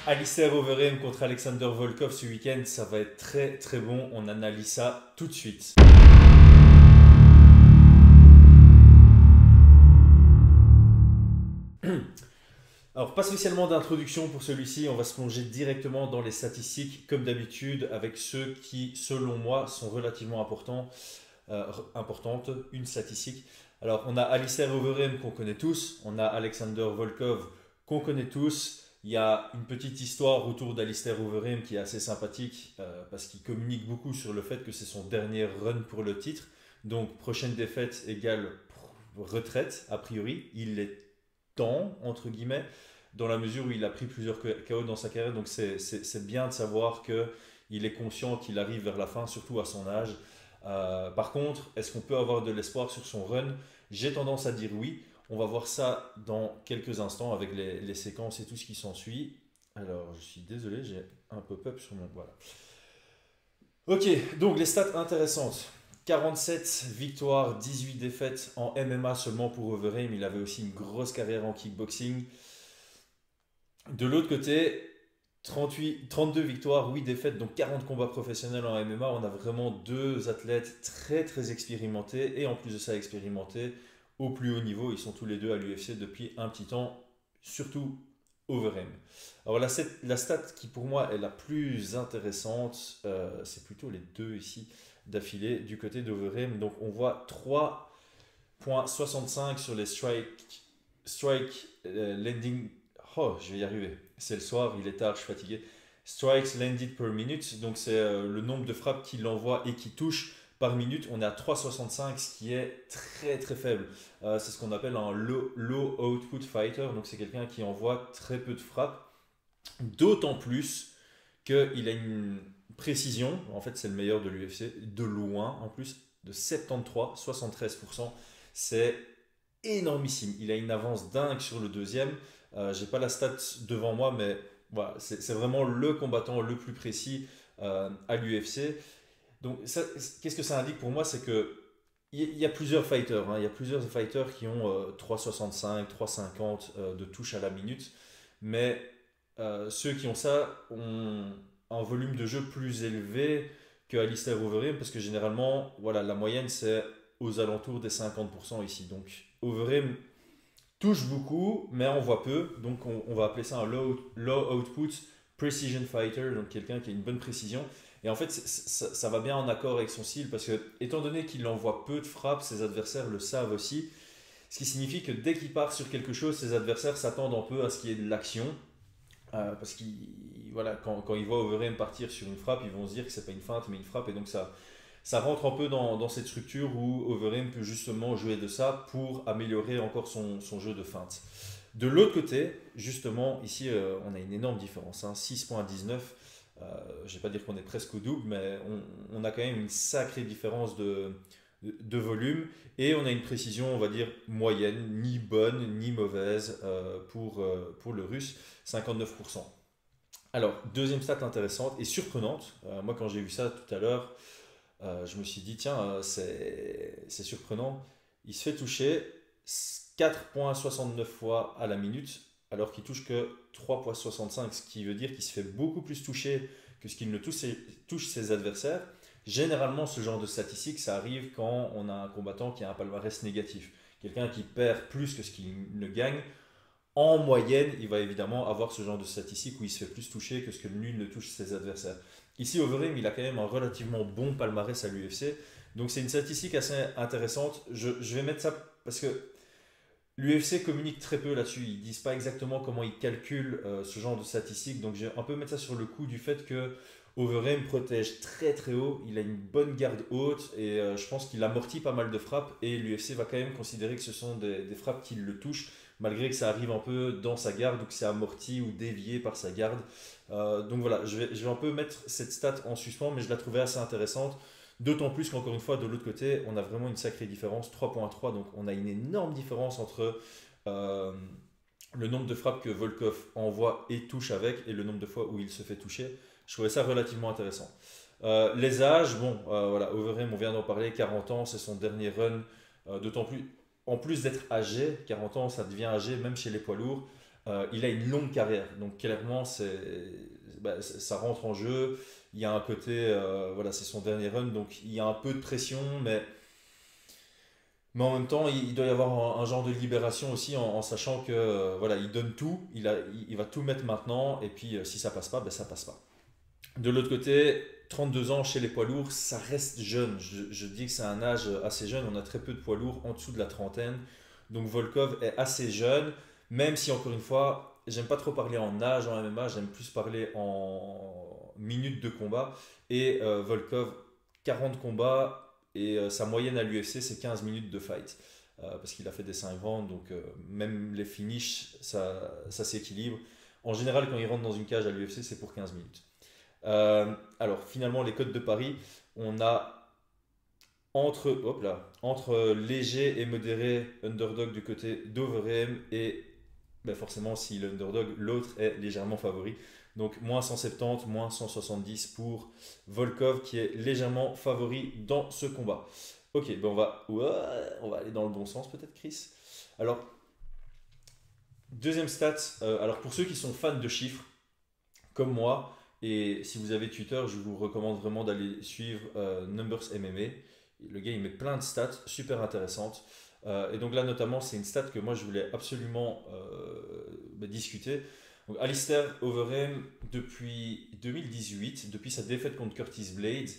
Alistair Overeem contre Alexander Volkov ce week-end, ça va être très très bon. On analyse ça tout de suite. Alors, pas spécialement d'introduction pour celui-ci, on va se plonger directement dans les statistiques, comme d'habitude, avec ceux qui, selon moi, sont relativement importantes. Une statistique. Alors, on a Alistair Overeem qu'on connaît tous, on a Alexander Volkov qu'on connaît tous. Il y a une petite histoire autour d'Alistair Overeem qui est assez sympathique parce qu'il communique beaucoup sur le fait que c'est son dernier run pour le titre. Donc, prochaine défaite égale retraite, a priori. Il est temps, entre guillemets, dans la mesure où il a pris plusieurs KO dans sa carrière. Donc c'est bien de savoir qu'il est conscient qu'il arrive vers la fin, surtout à son âge. Par contre, est-ce qu'on peut avoir de l'espoir sur son run? J'ai tendance à dire oui. On va voir ça dans quelques instants avec les séquences et tout ce qui s'ensuit. Alors, je suis désolé, j'ai un pop-up sur mon... Voilà. Ok, donc les stats intéressantes. 47 victoires, 18 défaites en MMA seulement pour Overeem. Il avait aussi une grosse carrière en kickboxing. De l'autre côté, 32 victoires, 8 défaites, donc 40 combats professionnels en MMA. On a vraiment deux athlètes très très expérimentés et en plus de ça expérimentés au plus haut niveau. Ils sont tous les deux à l'UFC depuis un petit temps, surtout Overeem. Alors la stat qui pour moi est la plus intéressante, c'est plutôt les deux ici d'affilée du côté d'Overeem. Donc on voit 3,65 sur les strike landing. Oh, je vais y arriver. C'est le soir, il est tard, je suis fatigué. Strikes landed per minute, donc c'est le nombre de frappes qu'il envoie et qui touche par minute. On est à 3,65, ce qui est très très faible. C'est ce qu'on appelle un low output fighter, donc c'est quelqu'un qui envoie très peu de frappes. D'autant plus qu'il a une précision, en fait c'est le meilleur de l'UFC, de loin en plus, de 73, 73%. C'est énormissime. Il a une avance dingue sur le deuxième. J'ai pas la stat devant moi, mais voilà, c'est vraiment le combattant le plus précis à l'UFC. Donc, qu'est-ce que ça indique pour moi? C'est que il y a plusieurs fighters. Il y a plusieurs fighters qui ont 3,65, 3,50 de touches à la minute. Mais ceux qui ont ça ont un volume de jeu plus élevé que Alistair Overeem parce que généralement, voilà, la moyenne c'est aux alentours des 50% ici. Donc, Overeem touche beaucoup, mais on voit peu. Donc on va appeler ça un low output precision fighter, donc quelqu'un qui a une bonne précision. Et en fait, ça va bien en accord avec son style parce que, étant donné qu'il envoie peu de frappes, ses adversaires le savent aussi. Ce qui signifie que dès qu'il part sur quelque chose, ses adversaires s'attendent un peu à ce qu'il y ait de l'action. Parce que voilà, quand ils voient Overeem partir sur une frappe, ils vont se dire que c'est pas une feinte mais une frappe. Et donc ça rentre un peu dans cette structure où Overeem peut justement jouer de ça pour améliorer encore son jeu de feinte. De l'autre côté, justement, ici, on a une énorme différence, hein, 6,19. Je ne vais pas dire qu'on est presque au double, mais on a quand même une sacrée différence de volume et on a une précision, on va dire, moyenne, ni bonne ni mauvaise pour le russe, 59%. Alors, deuxième stat intéressante et surprenante, moi quand j'ai vu ça tout à l'heure, je me suis dit, tiens, c'est surprenant. Il se fait toucher 4,69 fois à la minute, alors qu'il touche que 3,65, ce qui veut dire qu'il se fait beaucoup plus toucher que ce qu'il ne touche ses adversaires. Généralement, ce genre de statistique, ça arrive quand on a un combattant qui a un palmarès négatif. Quelqu'un qui perd plus que ce qu'il ne gagne. En moyenne, il va évidemment avoir ce genre de statistique où il se fait plus toucher que ce que nul ne touche ses adversaires. Ici, Overeem, il a quand même un relativement bon palmarès à l'UFC. Donc c'est une statistique assez intéressante. Je vais mettre ça parce que l'UFC communique très peu là-dessus. Ils disent pas exactement comment ils calculent ce genre de statistiques. Donc je vais un peu mettre ça sur le coup du fait que Overeem protège très très haut. Il a une bonne garde haute et je pense qu'il amortit pas mal de frappes. Et l'UFC va quand même considérer que ce sont des frappes qui le touchent, malgré que ça arrive un peu dans sa garde ou que c'est amorti ou dévié par sa garde. Donc voilà, je vais un peu mettre cette stat en suspens, mais je la trouvais assez intéressante. D'autant plus qu'encore une fois, de l'autre côté, on a vraiment une sacrée différence, 3,3. Donc on a une énorme différence entre euh, le nombre de frappes que Volkov envoie et touche avec et le nombre de fois où il se fait toucher. Je trouvais ça relativement intéressant. Les âges, bon, voilà, Overeem, on vient d'en parler, 40 ans, c'est son dernier run. D'autant plus, en plus d'être âgé, 40 ans, ça devient âgé même chez les poids lourds. Il a une longue carrière, donc clairement, ça rentre en jeu. Il y a un côté, voilà, c'est son dernier run, donc il y a un peu de pression, mais en même temps, il doit y avoir un genre de libération aussi en sachant que voilà, il donne tout, il va tout mettre maintenant, et puis si ça passe pas, ben ça passe pas. De l'autre côté, 32 ans chez les poids lourds, ça reste jeune. Je dis que c'est un âge assez jeune. On a très peu de poids lourds en dessous de la trentaine. Donc Volkov est assez jeune, même si encore une fois, j'aime pas trop parler en âge en MMA, j'aime plus parler en minutes de combat. Et Volkov, 40 combats et sa moyenne à l'UFC, c'est 15 minutes de fight. Parce qu'il a fait des 5 rounds, donc même les finishes, ça s'équilibre. En général, quand il rentre dans une cage à l'UFC, c'est pour 15 minutes. Alors finalement, les codes de Paris, on a entre léger et modéré underdog du côté d'Overeem et ben forcément si l'underdog, l'autre est légèrement favori. Donc moins 170, moins 170 pour Volkov qui est légèrement favori dans ce combat. Ok, ben on va aller dans le bon sens peut-être Chris. Alors, deuxième stat, alors pour ceux qui sont fans de chiffres, comme moi. Et si vous avez Twitter, je vous recommande vraiment d'aller suivre Numbers MMA. Le gars, il met plein de stats super intéressantes. Et donc là, notamment, c'est une stat que moi, je voulais absolument discuter. Donc, Alistair Overeem, depuis 2018, depuis sa défaite contre Curtis Blades,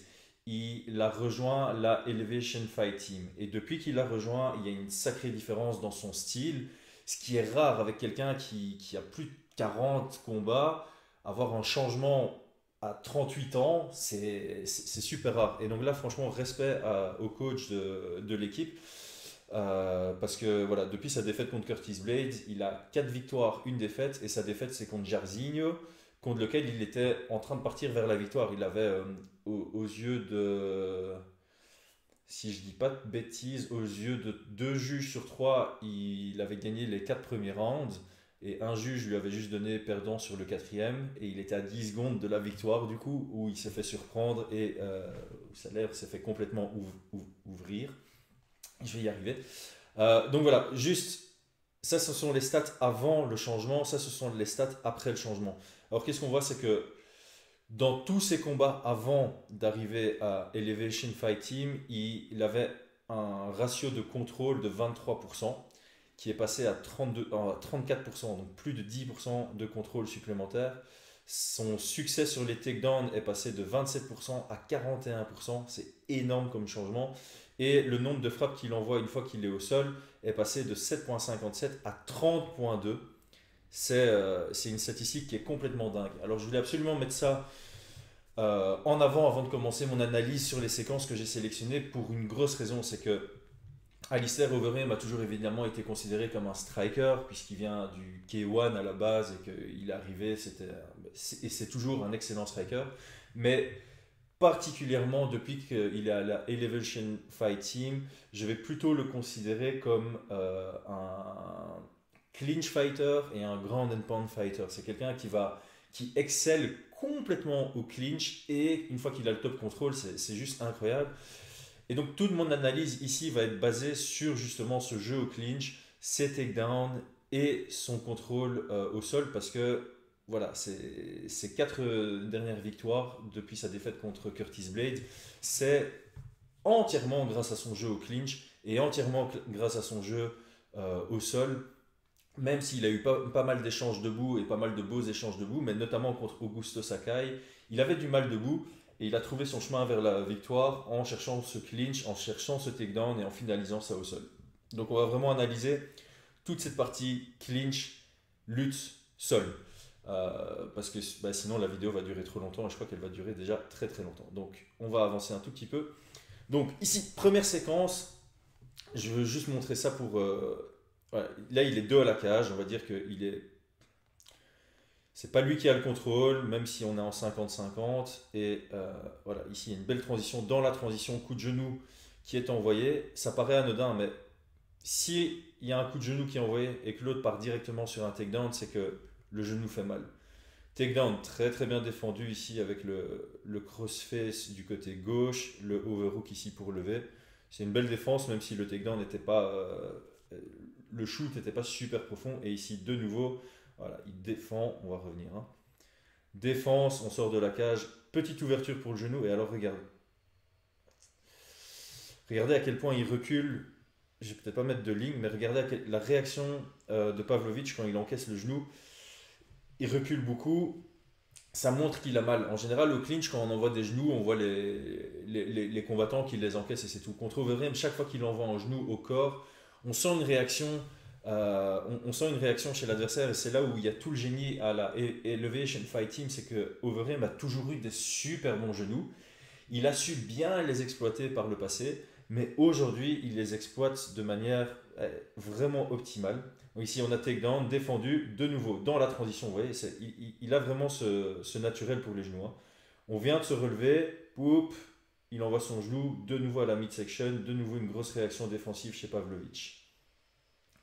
il a rejoint la Elevation Fight Team. Et depuis qu'il l'a rejoint, il y a une sacrée différence dans son style. Ce qui est rare avec quelqu'un qui a plus de 40 combats, avoir un changement à 38 ans, c'est super rare. Et donc là, franchement, respect au coach de l'équipe. Parce que voilà, depuis sa défaite contre Curtis Blades, il a 4 victoires, une défaite. Et sa défaite, c'est contre Jairzinho, contre lequel il était en train de partir vers la victoire. Il avait, aux yeux de, si je dis pas de bêtises, aux yeux de 2 juges sur 3, il avait gagné les 4 premiers rounds. Et un juge lui avait juste donné perdant sur le quatrième. Et il était à 10 secondes de la victoire, du coup, où il s'est fait surprendre et sa lèvre s'est fait complètement ouvrir. Je vais y arriver. Donc voilà, juste, ça, ce sont les stats avant le changement. Ça, ce sont les stats après le changement. Alors, qu'est-ce qu'on voit, c'est que dans tous ses combats avant d'arriver à Elevation Fight Team, il avait un ratio de contrôle de 23% qui est passé à 34%, donc plus de 10% de contrôle supplémentaire. Son succès sur les takedowns est passé de 27% à 41%, c'est énorme comme changement. Et le nombre de frappes qu'il envoie une fois qu'il est au sol est passé de 7,57 à 30,2. C'est une statistique qui est complètement dingue. Alors je voulais absolument mettre ça en avant de commencer mon analyse sur les séquences que j'ai sélectionnées pour une grosse raison, c'est que Alistair Overeem a toujours évidemment été considéré comme un striker puisqu'il vient du K1 à la base et qu'il est arrivé, et c'est toujours un excellent striker, mais particulièrement depuis qu'il est à la Elevation Fight Team, je vais plutôt le considérer comme un clinch fighter et un ground and pound fighter. C'est quelqu'un qui excelle complètement au clinch et une fois qu'il a le top control, c'est juste incroyable. Et donc toute mon analyse ici va être basée sur justement ce jeu au clinch, ses takedowns et son contrôle au sol parce que voilà, ces 4 dernières victoires depuis sa défaite contre Curtis Blade, c'est entièrement grâce à son jeu au clinch et entièrement grâce à son jeu au sol, même s'il a eu pas mal d'échanges debout et pas mal de beaux échanges debout, mais notamment contre Augusto Sakai, il avait du mal debout et il a trouvé son chemin vers la victoire en cherchant ce clinch, en cherchant ce takedown et en finalisant ça au sol. Donc on va vraiment analyser toute cette partie clinch, lutte, sol. Parce que sinon la vidéo va durer trop longtemps et je crois qu'elle va durer déjà très très longtemps. Donc on va avancer un tout petit peu. Donc ici, première séquence, je veux juste montrer ça pour... voilà. Là il est dos à la cage, on va dire que c'est pas lui qui a le contrôle, même si on est en 50-50. Et voilà, ici il y a une belle transition. Dans la transition, coup de genou qui est envoyé. Ça paraît anodin, mais si il y a un coup de genou qui est envoyé et que l'autre part directement sur un takedown, c'est que le genou fait mal. Takedown très très bien défendu ici avec le crossface du côté gauche, le overhook ici pour lever. C'est une belle défense, même si le takedown n'était pas. Le shoot n'était pas super profond. Et ici, de nouveau, Voilà, il défend, on va revenir. Hein. Défense, on sort de la cage, petite ouverture pour le genou, et alors regardez. Regardez à quel point il recule. Je vais peut-être pas mettre de ligne, mais regardez la réaction de Pavlovich quand il encaisse le genou. Il recule beaucoup. Ça montre qu'il a mal. En général, au clinch, quand on envoie des genoux, on voit les combattants qui les encaissent et c'est tout. Contre Overeem, chaque fois qu'il envoie un genou au corps, on sent une réaction, on sent une réaction chez l'adversaire et c'est là où il y a tout le génie à la Elevation Fight Team, c'est que Overeem a toujours eu des super bons genoux. Il a su bien les exploiter par le passé, mais aujourd'hui, il les exploite de manière vraiment optimale. Donc ici, on a takedown, défendu, de nouveau, dans la transition. Vous voyez, il a vraiment ce naturel pour les genoux. Hein. On vient de se relever, poup, il envoie son genou, de nouveau à la midsection, de nouveau une grosse réaction défensive chez Pavlovich.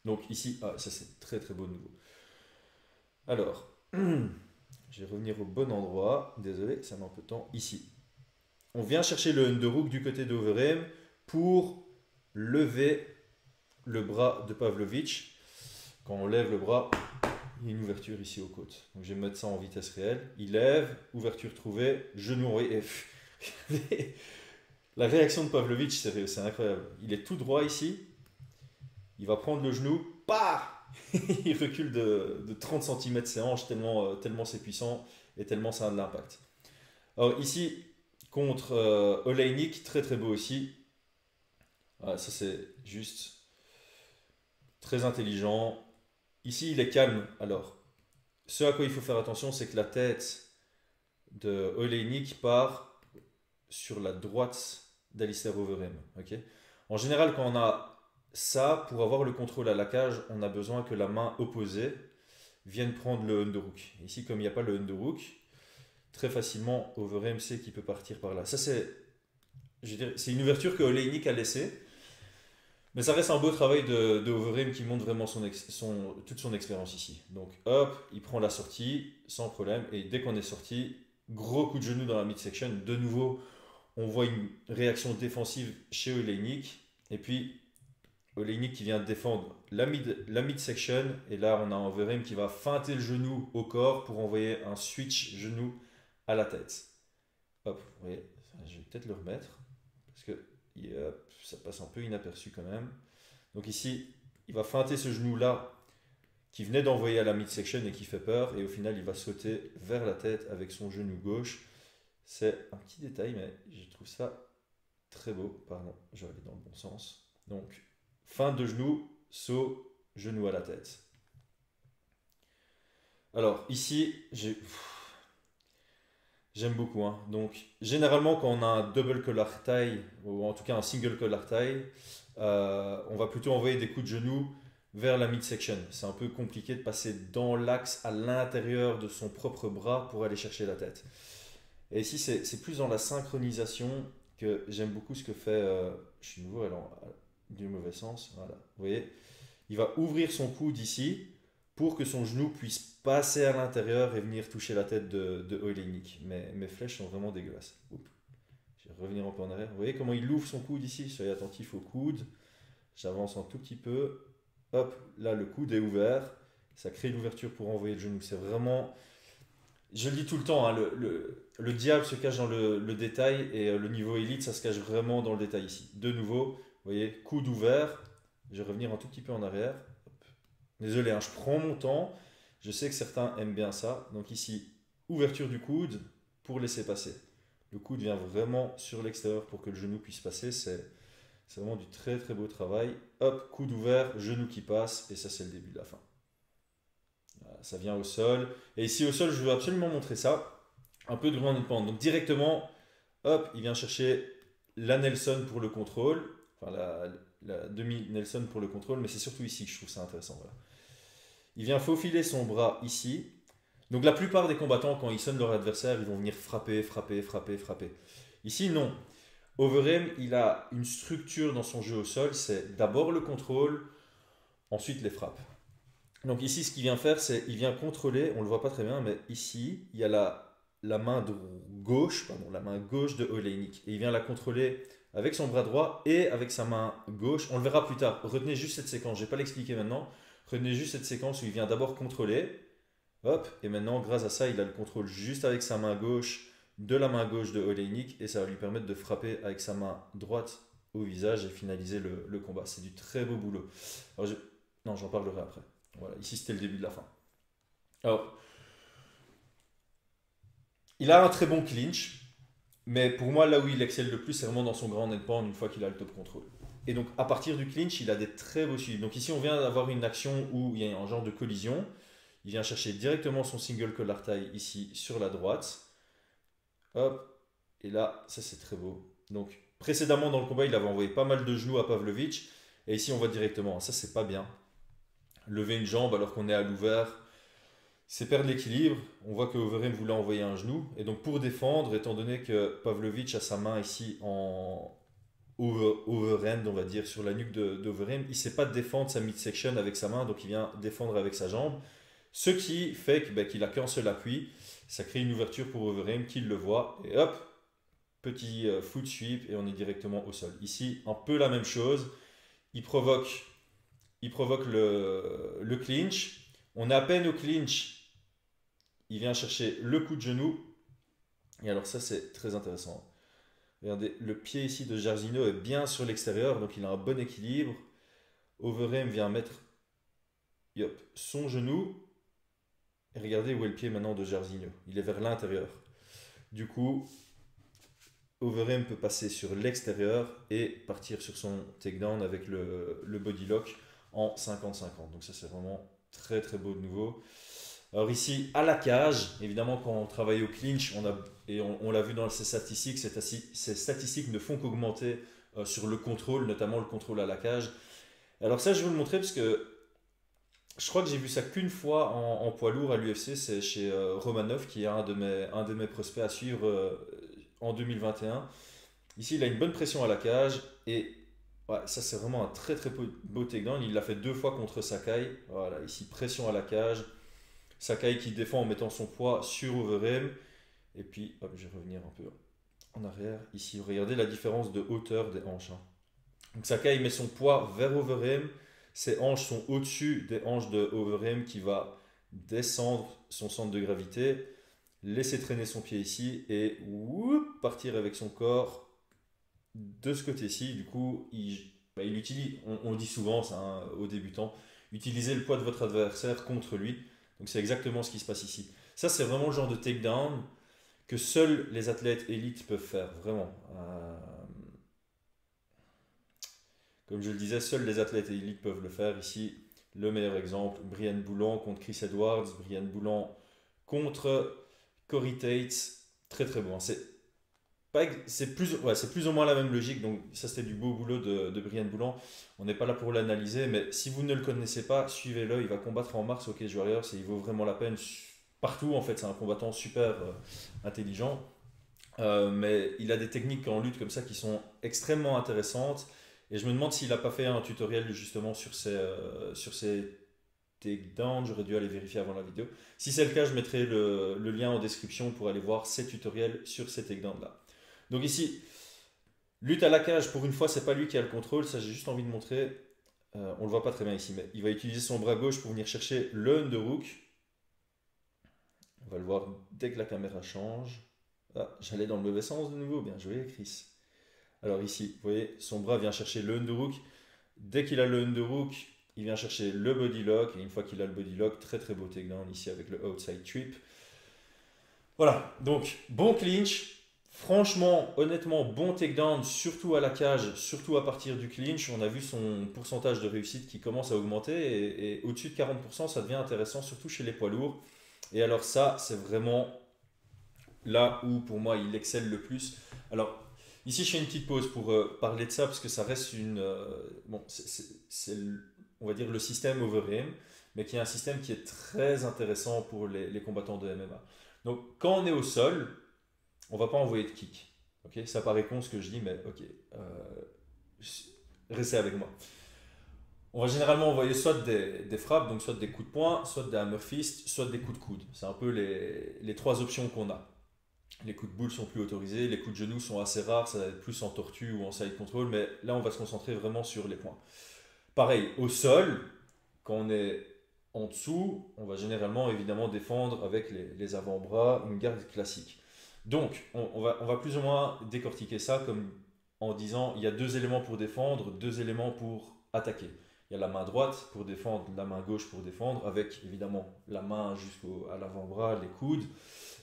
Donc ici, ça c'est très très beau de nouveau. Alors, je vais revenir au bon endroit. Désolé, ça met un peu de temps. Ici. On vient chercher le underhook du côté d'Overeem pour lever le bras de Pavlovich. Quand on lève le bras, il y a une ouverture ici aux côtes. Donc je vais mettre ça en vitesse réelle. Il lève, ouverture trouvée, genou envoyé. La réaction de Pavlovich, c'est incroyable. Il est tout droit ici. Il va prendre le genou. Bah il recule de 30 cm ses hanches tellement c'est puissant et tellement ça a de l'impact. Alors ici, contre Oleinik, très très beau aussi. Voilà, ça c'est juste très intelligent. Ici, il est calme. Alors, ce à quoi il faut faire attention, c'est que la tête de Oleinik part sur la droite d'Alistair Overeem. Okay, en général, quand on a ça, pour avoir le contrôle à la cage, on a besoin que la main opposée vienne prendre le underhook. Ici, comme il n'y a pas le underhook, très facilement, Overeem sait qu'il peut partir par là. Ça, c'est une ouverture que Oleinik a laissée. Mais ça reste un beau travail de Overeem qui montre vraiment toute son expérience ici. Donc hop, il prend la sortie sans problème. Et dès qu'on est sorti, gros coup de genou dans la midsection. De nouveau, on voit une réaction défensive chez Oleinik. Et puis Oleinik qui vient défendre la midsection. Et là, on a Overeem qui va feinter le genou au corps pour envoyer un switch genou à la tête. Hop, vous voyez, je vais peut-être le remettre. Parce que ça passe un peu inaperçu quand même. Donc ici, il va feinter ce genou-là qui venait d'envoyer à la midsection et qui fait peur. Et au final, il va sauter vers la tête avec son genou gauche. C'est un petit détail, mais je trouve ça très beau. Pardon, je vais aller dans le bon sens. Donc, feinte de genou, saut, genou à la tête. Alors ici, j'aime beaucoup. Hein. Donc, généralement, quand on a un double collar tie, ou en tout cas un single collar tie, on va plutôt envoyer des coups de genou vers la midsection. C'est un peu compliqué de passer dans l'axe à l'intérieur de son propre bras pour aller chercher la tête. Et ici, c'est plus dans la synchronisation que j'aime beaucoup ce que fait. Je suis nouveau du mauvais sens. Voilà. Vous voyez, il va ouvrir son coude ici pour que son genou puisse passer à l'intérieur et venir toucher la tête de Oleinik. Mais mes flèches sont vraiment dégueulasses. Oups. Je vais revenir un peu en arrière. Vous voyez comment il ouvre son coude ici? Soyez attentif au coude. J'avance un tout petit peu. Hop, là le coude est ouvert. Ça crée l'ouverture pour envoyer le genou. C'est vraiment... Je le dis tout le temps, hein, le diable se cache dans le détail et le niveau élite, ça se cache vraiment dans le détail ici. De nouveau, vous voyez, coude ouvert. Je vais revenir un tout petit peu en arrière. Désolé, hein, je prends mon temps. Je sais que certains aiment bien ça. Donc ici, ouverture du coude pour laisser passer. Le coude vient vraiment sur l'extérieur pour que le genou puisse passer. C'est vraiment du très très beau travail. Hop, coude ouvert, genou qui passe. Et ça, c'est le début de la fin. Voilà, ça vient au sol. Et ici, au sol, je veux absolument montrer ça. Un peu de ground and pound. Donc directement, hop, il vient chercher la Nelson pour le contrôle. Enfin, la demi-Nelson pour le contrôle. Mais c'est surtout ici que je trouve ça intéressant. Voilà. Il vient faufiler son bras ici. Donc la plupart des combattants, quand ils sonnent leur adversaire, ils vont venir frapper. Ici, non. Overeem, il a une structure dans son jeu au sol. C'est d'abord le contrôle, ensuite les frappes. Donc ici, ce qu'il vient faire, c'est qu'il vient contrôler, on ne le voit pas très bien, mais ici, il y a la main gauche de Oleinik. Et il vient la contrôler avec son bras droit et avec sa main gauche. On le verra plus tard. Retenez juste cette séquence, je ne vais pas l'expliquer maintenant. Retenez juste cette séquence où il vient d'abord contrôler, Hop, et maintenant, grâce à ça, il a le contrôle juste avec sa main gauche de la main gauche de Oleinik et ça va lui permettre de frapper avec sa main droite au visage et finaliser le combat. C'est du très beau boulot. Alors, non, j'en parlerai après. Voilà, ici c'était le début de la fin. Alors, il a un très bon clinch, mais pour moi, là où il excelle le plus, c'est vraiment dans son grand endpoint une fois qu'il a le top control. Et donc, à partir du clinch, il a des très beaux suivis. Donc, ici, on vient d'avoir une action où il y a un genre de collision. Il vient chercher directement son single collar tie ici sur la droite. Hop, et là, ça c'est très beau. Donc, précédemment dans le combat, il avait envoyé pas mal de genoux à Pavlovich. Et ici, on voit directement, ça c'est pas bien. Lever une jambe alors qu'on est à l'ouvert, c'est perdre l'équilibre. On voit que Overeem voulait envoyer un genou. Et donc, pour défendre, étant donné que Pavlovich a sa main ici en overhand, on va dire, sur la nuque d'Overeem, il ne sait pas défendre sa midsection avec sa main, donc il vient défendre avec sa jambe. Ce qui fait qu'il a qu'un seul appui. Ça crée une ouverture pour Overeem, qu'il le voit. Et hop, petit foot sweep et on est directement au sol. Ici, un peu la même chose. Il provoque, il provoque le clinch. On est à peine au clinch. Il vient chercher le coup de genou. Et alors ça, c'est très intéressant. Regardez, le pied ici de Jairzinho est bien sur l'extérieur, donc il a un bon équilibre. Overeem vient mettre son genou. Et regardez où est le pied maintenant de Jairzinho. Il est vers l'intérieur. Du coup, Overeem peut passer sur l'extérieur et partir sur son takedown avec le body lock en 50-50. Donc ça c'est vraiment très très beau de nouveau. Alors ici à la cage, évidemment quand on travaille au clinch, on l'a vu dans ces statistiques, ces statistiques ne font qu'augmenter sur le contrôle, notamment le contrôle à la cage. Alors ça je vais vous le montrer parce que je crois que j'ai vu ça qu'une fois en poids lourd à l'UFC, c'est chez Romanov qui est un de mes prospects à suivre en 2021. Ici, il a une bonne pression à la cage et ouais, ça c'est vraiment un très très beau takedown. Il l'a fait deux fois contre Sakai. Voilà, ici pression à la cage. Sakai qui défend en mettant son poids sur Overeem. Et puis, hop, je vais revenir un peu en arrière. Ici, regardez la différence de hauteur des hanches, hein. Donc Sakai met son poids vers Overeem. Ses hanches sont au-dessus des hanches de Overeem qui va descendre son centre de gravité, laisser traîner son pied ici et partir avec son corps de ce côté-ci. Du coup, il utilise, on le dit souvent ça, hein, aux débutants, utilisez le poids de votre adversaire contre lui. Donc c'est exactement ce qui se passe ici. Ça, c'est vraiment le genre de takedown que seuls les athlètes élites peuvent faire, vraiment. Comme je le disais, seuls les athlètes élites peuvent le faire. Ici, le meilleur exemple, Brian Boulan contre Chris Edwards, Brian Boulan contre Corey Tate. Très très bon. C'est plus ou moins la même logique. Donc ça c'était du beau boulot de Brian Boulan. On n'est pas là pour l'analyser, mais si vous ne le connaissez pas, suivez-le. Il va combattre en mars au Cage Warriors et il vaut vraiment la peine. Partout en fait, c'est un combattant super intelligent. Mais il a des techniques en lutte comme ça qui sont extrêmement intéressantes. Et je me demande s'il n'a pas fait un tutoriel justement sur ces takedowns. J'aurais dû aller vérifier avant la vidéo. Si c'est le cas, je mettrai le lien en description pour aller voir ces tutoriels sur ces takedowns là. Donc ici, lutte à la cage, pour une fois, c'est pas lui qui a le contrôle. Ça, j'ai juste envie de montrer. On le voit pas très bien ici, mais il va utiliser son bras gauche pour venir chercher le underhook. On va le voir dès que la caméra change. Ah, j'allais dans le mauvais sens de nouveau. Bien joué, Chris. Alors ici, vous voyez, son bras vient chercher le underhook. Dès qu'il a le underhook, il vient chercher le body lock. Et une fois qu'il a le body lock, très très beau takedown ici avec le outside trip. Voilà, donc bon clinch. Franchement, honnêtement, bon takedown, surtout à la cage, surtout à partir du clinch. On a vu son pourcentage de réussite qui commence à augmenter et au-dessus de 40%, ça devient intéressant, surtout chez les poids lourds. Et alors ça, c'est vraiment là où pour moi il excelle le plus. Alors ici, je fais une petite pause pour parler de ça parce que ça reste bon, c'est on va dire le système Overeem, mais qui est un système qui est très intéressant pour les combattants de MMA. Donc quand on est au sol, on va pas envoyer de kick. Ok, ça paraît con ce que je dis, mais ok, restez avec moi. On va généralement envoyer soit des frappes, donc soit des coups de poing, soit des hammer fist, soit des coups de coude. C'est un peu les trois options qu'on a. Les coups de boule sont plus autorisés, les coups de genoux sont assez rares, ça va être plus en tortue ou en side control, mais là on va se concentrer vraiment sur les points. Pareil, au sol, quand on est En dessous, on va généralement évidemment défendre avec les avant-bras, une garde classique. Donc, on va plus ou moins décortiquer ça comme en disant il y a deux éléments pour défendre, deux éléments pour attaquer. Il y a la main droite pour défendre, la main gauche pour défendre, avec évidemment la main jusqu'à l'avant-bras, les coudes.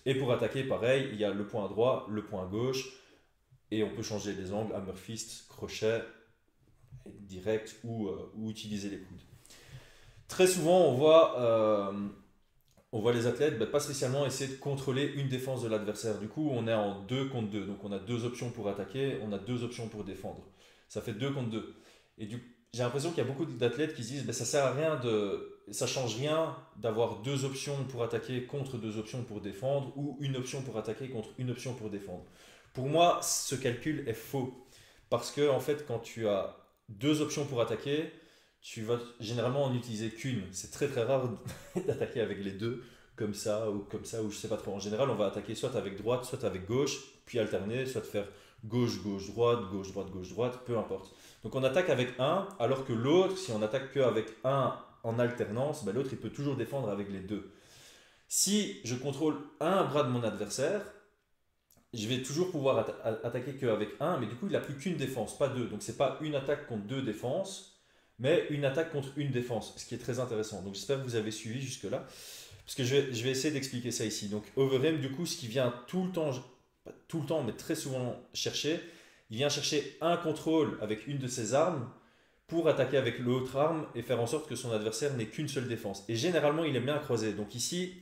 Et pour attaquer, pareil, il y a le poing droit, le poing gauche, et on peut changer les angles, hammer fist, crochet, direct ou utiliser les coudes. Très souvent, on voit les athlètes pas spécialement essayer de contrôler une défense de l'adversaire. Du coup, on est en 2 contre 2. Donc, on a deux options pour attaquer, on a deux options pour défendre. Ça fait 2 contre 2. Et j'ai l'impression qu'il y a beaucoup d'athlètes qui se disent ça sert à rien ça change rien d'avoir deux options pour attaquer contre deux options pour défendre ou une option pour attaquer contre une option pour défendre. Pour moi, ce calcul est faux. Parce que, en fait, quand tu as deux options pour attaquer, tu vas généralement en utiliser qu'une. C'est très très rare d'attaquer avec les deux, comme ça, ou je sais pas trop. En général, on va attaquer soit avec droite, soit avec gauche, puis alterner, soit faire gauche, gauche, droite, gauche, droite, gauche, droite, peu importe. Donc on attaque avec un, alors que l'autre, si on attaque qu'avec un en alternance, l'autre il peut toujours défendre avec les deux. Si je contrôle un bras de mon adversaire, je vais toujours pouvoir attaquer qu'avec un, mais du coup il n'a plus qu'une défense, pas deux. Donc c'est pas une attaque contre deux défenses, mais une attaque contre une défense, ce qui est très intéressant. Donc j'espère que vous avez suivi jusque-là, parce que je vais essayer d'expliquer ça ici. Donc Overeem, du coup, ce qui vient tout le temps, pas tout le temps, mais très souvent chercher, il vient chercher un contrôle avec une de ses armes pour attaquer avec l'autre arme et faire en sorte que son adversaire n'ait qu'une seule défense. Et généralement, il aime bien croiser. Donc ici,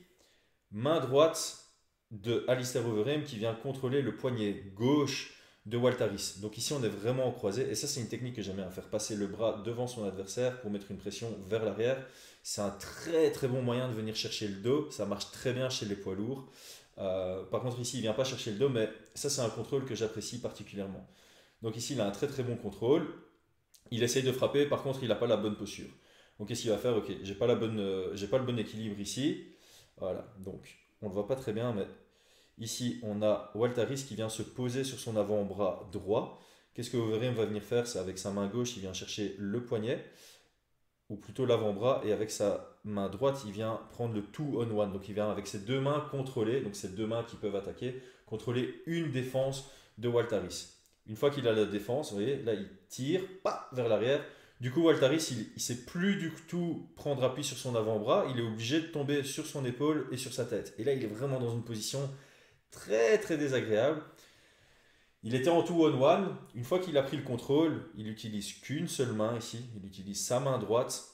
main droite de Alistair Overeem qui vient contrôler le poignet gauche de Waltaris. Donc ici on est vraiment en croisé et ça c'est une technique que j'aime bien, faire passer le bras devant son adversaire pour mettre une pression vers l'arrière. C'est un très très bon moyen de venir chercher le dos, ça marche très bien chez les poids lourds. Par contre ici il vient pas chercher le dos, mais ça c'est un contrôle que j'apprécie particulièrement. Donc ici il a un très très bon contrôle, il essaye de frapper, par contre il n'a pas la bonne posture. Donc qu'est-ce qu'il va faire? Ok, j'ai pas le bon équilibre ici. Voilà, donc on ne le voit pas très bien, mais ici on a Waltaris qui vient se poser sur son avant-bras droit. Qu'est-ce que Overeem va venir faire? C'est avec sa main gauche, il vient chercher le poignet, ou plutôt l'avant-bras, et avec sa main droite, il vient prendre le two on one. Donc il vient avec ses deux mains contrôler, donc ces deux mains qui peuvent attaquer, contrôler une défense de Waltaris. Une fois qu'il a la défense, vous voyez, là il tire vers l'arrière. Du coup, Waltaris, il ne sait plus du tout prendre appui sur son avant-bras, il est obligé de tomber sur son épaule et sur sa tête. Et là, il est vraiment dans une position très très désagréable. Il était en two on one. Une fois qu'il a pris le contrôle, il n'utilise qu'une seule main ici. Il utilise sa main droite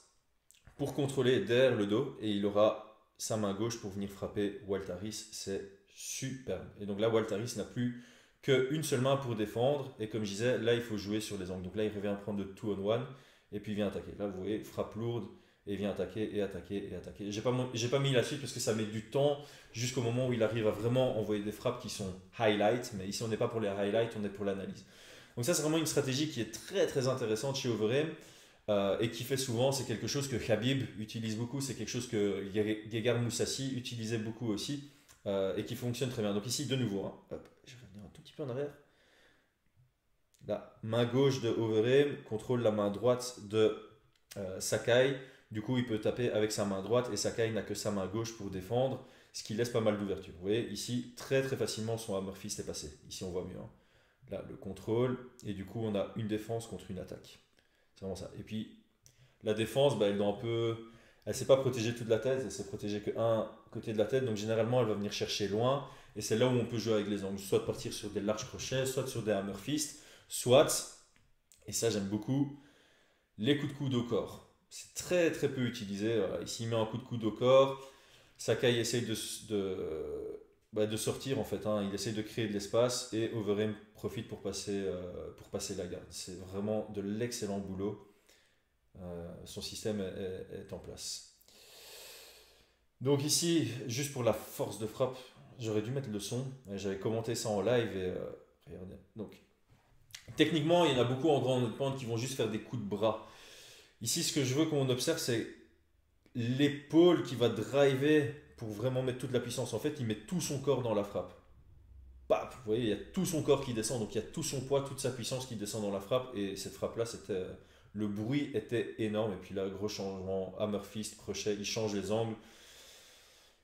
pour contrôler derrière le dos et il aura sa main gauche pour venir frapper Waltaris. C'est superbe. Et donc là, Waltaris n'a plus qu'une seule main pour défendre. Et comme je disais, là, il faut jouer sur les angles. Donc là, il revient prendre le two on one et puis il vient attaquer. Là, vous voyez, frappe lourde et vient attaquer et attaquer et attaquer. J'ai pas mis la suite parce que ça met du temps jusqu'au moment où il arrive à vraiment envoyer des frappes qui sont highlight. Mais ici, on n'est pas pour les highlights, on est pour l'analyse. Donc ça, c'est vraiment une stratégie qui est très très intéressante chez Overeem et qui fait souvent, c'est quelque chose que Khabib utilise beaucoup, c'est quelque chose que Gegard Mousasi utilisait beaucoup aussi et qui fonctionne très bien. Donc ici, de nouveau, hein, hop, je vais revenir un tout petit peu en arrière. La main gauche de Overeem contrôle la main droite de Sakai. Du coup, il peut taper avec sa main droite et Sakai n'a que sa main gauche pour défendre, ce qui laisse pas mal d'ouverture. Vous voyez, ici, très très facilement, son hammer fist est passé. Ici, on voit mieux. Hein. Là, le contrôle, et du coup, on a une défense contre une attaque. C'est vraiment ça. Et puis, la défense, elle doit un peu. Elle ne s'est pas protégée toute la tête, elle s'est protégée qu'un côté de la tête, donc généralement, elle va venir chercher loin, et c'est là où on peut jouer avec les angles. Soit partir sur des larges crochets, soit sur des hammer fist, soit, et ça j'aime beaucoup, les coups de coude au corps. C'est très très peu utilisé. Voilà. Ici, il met un coup de coude au corps. Sakai essaye de sortir en fait. Hein. Il essaye de créer de l'espace et Overeem profite pour passer la garde. C'est vraiment de l'excellent boulot. Son système est en place. Donc ici, juste pour la force de frappe, j'aurais dû mettre le son. J'avais commenté ça en live et regardez. Donc, techniquement, il y en a beaucoup en grande pente qui vont juste faire des coups de bras. Ici, ce que je veux qu'on observe, c'est l'épaule qui va driver pour vraiment mettre toute la puissance. En fait, il met tout son corps dans la frappe. Paf, vous voyez, il y a tout son corps qui descend, donc il y a tout son poids, toute sa puissance qui descend dans la frappe. Et cette frappe-là, c'était Le bruit était énorme. Et puis là, gros changement. Hammer fist, crochet, il change les angles.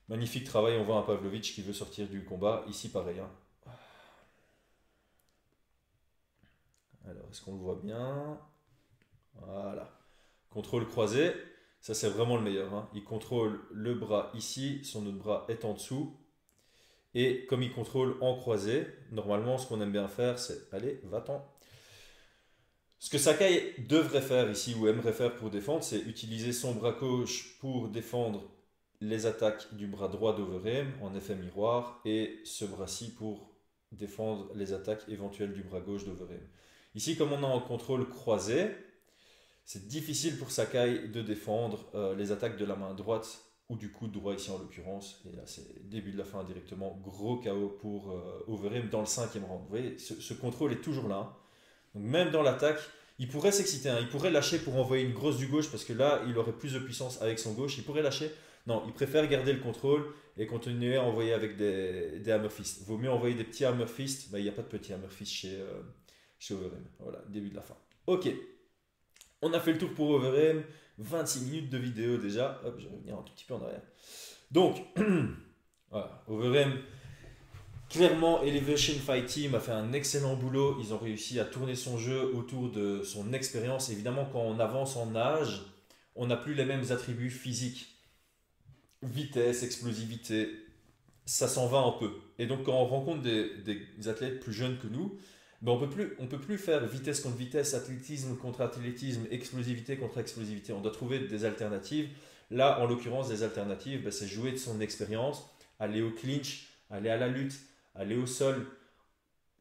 Magnifique travail. On voit un Pavlovich qui veut sortir du combat. Ici, pareil. Hein. Alors, est-ce qu'on le voit bien? Voilà. Contrôle croisé. Ça, c'est vraiment le meilleur. Hein. Il contrôle le bras ici. Son autre bras est en dessous. Et comme il contrôle en croisé, normalement, ce qu'on aime bien faire, c'est allez, va-t'en. Ce que Sakai devrait faire ici, ou aimerait faire pour défendre, c'est utiliser son bras gauche pour défendre les attaques du bras droit d'Overeem en effet miroir, et ce bras-ci pour défendre les attaques éventuelles du bras gauche d'Overeem. Ici, comme on est en contrôle croisé, c'est difficile pour Sakai de défendre les attaques de la main droite ou du coude droit ici en l'occurrence. Et là, c'est début de la fin directement. Gros KO pour Overeem dans le 5e round. Vous voyez, ce contrôle est toujours là. Hein. Donc même dans l'attaque, il pourrait s'exciter. Hein. Il pourrait lâcher pour envoyer une grosse du gauche parce que là, il aurait plus de puissance avec son gauche. Il pourrait lâcher. Non, il préfère garder le contrôle et continuer à envoyer avec des hammer fists. Vaut mieux envoyer des petits hammer fists. Il n'y a pas de petits hammer fists chez Overeem. Voilà, début de la fin. Ok. On a fait le tour pour Overeem, 26 minutes de vidéo déjà. Hop, je vais revenir un tout petit peu en arrière. Donc, voilà, Overeem, clairement, Elevation Fight Team a fait un excellent boulot. Ils ont réussi à tourner son jeu autour de son expérience. Évidemment, quand on avance en âge, on n'a plus les mêmes attributs physiques. Vitesse, explosivité, ça s'en va un peu. Et donc, quand on rencontre des athlètes plus jeunes que nous, ben on peut plus faire vitesse contre vitesse, athlétisme contre athlétisme, explosivité contre explosivité. On doit trouver des alternatives. Là, en l'occurrence, les alternatives, ben, c'est jouer de son expérience, aller au clinch, aller à la lutte, aller au sol.